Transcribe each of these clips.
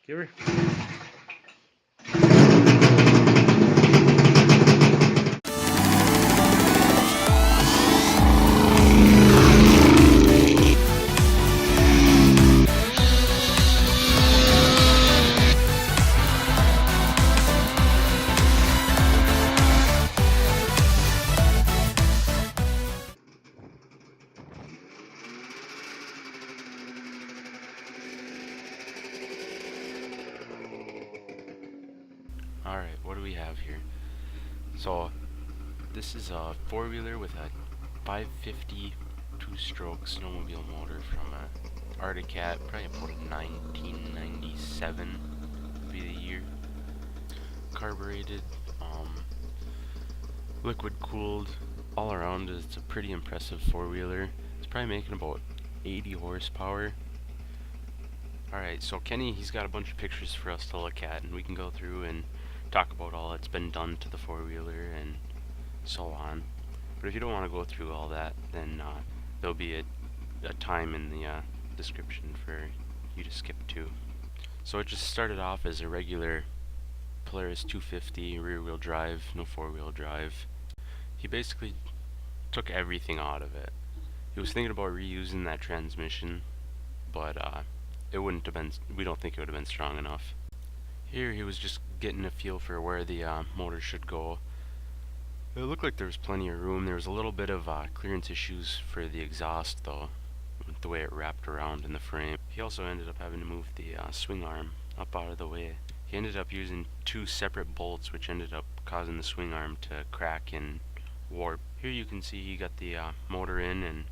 Give her. Alright, what do we have here? So, this is a four-wheeler with a 550 two-stroke snowmobile motor from a Arctic Cat, probably about 1997 would be the year. Carbureted, liquid cooled, all around it's a pretty impressive four-wheeler. It's probably making about 80 horsepower. Alright, so Kenny, he's got a bunch of pictures for us to look at, and we can go through and talk about all that's been done to the four-wheeler and so on. But if you don't want to go through all that, then there'll be a time in the description for you to skip to. So it just started off as a regular Polaris 250 rear-wheel drive, no four-wheel drive. He basically took everything out of it. He was thinking about reusing that transmission, but it wouldn't have been, we don't think it would have been strong enough. Here he was just getting a feel for where the motor should go. It looked like there was plenty of room. There was a little bit of clearance issues for the exhaust though, with the way it wrapped around in the frame. He also ended up having to move the swing arm up out of the way. He ended up using two separate bolts, which ended up causing the swing arm to crack and warp. Here you can see he got the motor in and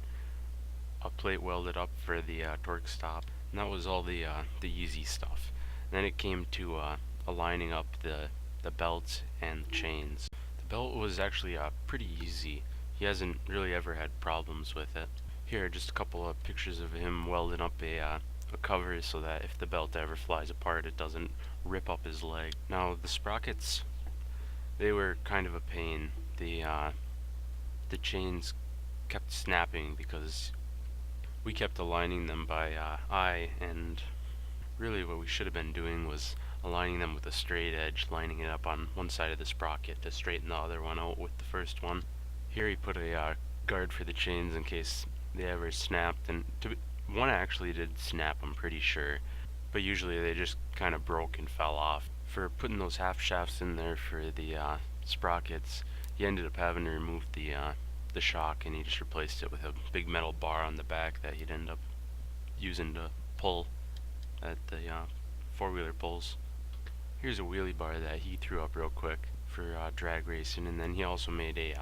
a plate welded up for the torque stop. And that was all the easy stuff. And then it came to aligning up the belts and the chains. The belt was actually pretty easy. He hasn't really ever had problems with it. Here, just a couple of pictures of him welding up a cover so that if the belt ever flies apart, it doesn't rip up his leg. Now, the sprockets, they were kind of a pain. The chains kept snapping because we kept aligning them by eye, and really what we should have been doing was aligning them with a straight edge, lining it up on one side of the sprocket to straighten the other one out with the first one. Here he put a guard for the chains in case they ever snapped, and one actually did snap, I'm pretty sure, but usually they just kind of broke and fell off. For putting those half shafts in there for the sprockets, he ended up having to remove the shock, and he just replaced it with a big metal bar on the back that he'd end up using to pull at the four-wheeler pulls. Here's a wheelie bar that he threw up real quick for drag racing, and then he also made a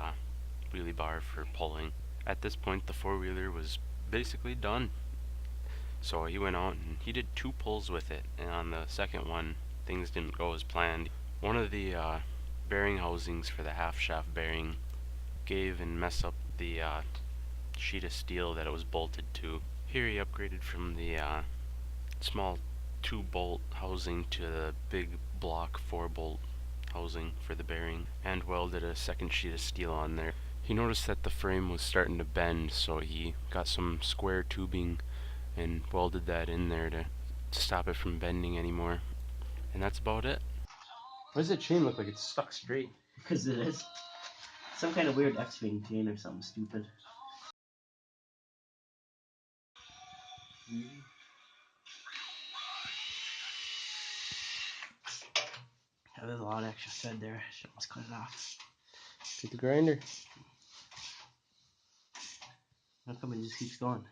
wheelie bar for pulling. At this point the four-wheeler was basically done, so he went out and he did 2 pulls with it, and on the second one things didn't go as planned. One of the bearing housings for the half shaft bearing gave and messed up the sheet of steel that it was bolted to. Here he upgraded from the small 2-bolt housing to the big block 4-bolt housing for the bearing, and welded a second sheet of steel on there. He noticed that the frame was starting to bend, so he got some square tubing and welded that in there to stop it from bending anymore. And that's about it. Why does that chain look like it's stuck straight? Because it is. Some kind of weird X-wing chain or something stupid. Yeah, there's a lot of extra thread there. Should almost cut it off. Get the grinder. How come it just keeps going?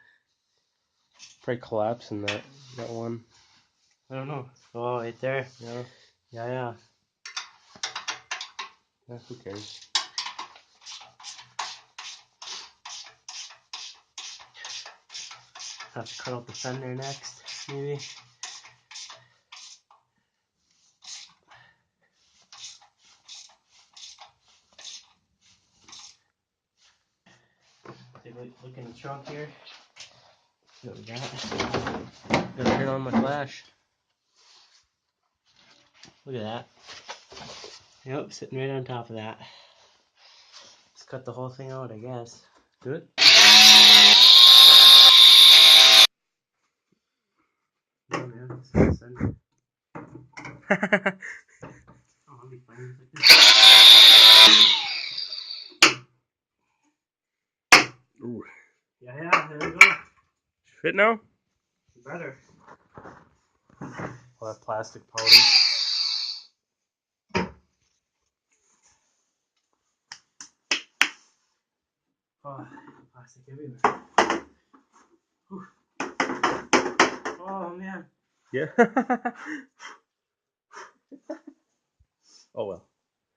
Probably collapsing that one. I don't know. Oh, right there. Yeah. Yeah. Yeah, who cares? Have to cut out the fender next, maybe. Take a look in the trunk here. See what we got. Gotta turn on my flash. Look at that. Yep, sitting right on top of that. Let's cut the whole thing out, I guess. Do it. Oh man, it's Oh, that'd be fun. Like this. Ooh. Yeah, there we go. Fit now? Better. All that plastic powder. Oh, plastic everywhere. Whew. Oh man. Yeah. Oh well.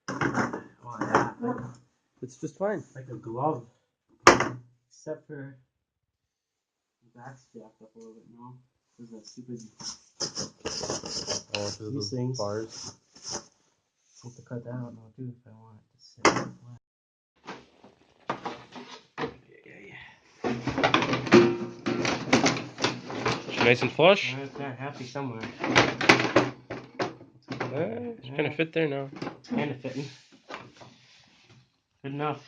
Oh yeah. Like, It's just fine. like a glove. Except for the back's jacked up a little bit now. There's a super Oh, so These the things. bars. I have to cut that out now too if I want it to sit flat. Nice and flush. It's not happy somewhere. It's kind of fit there now. It's kind of fitting. Good enough.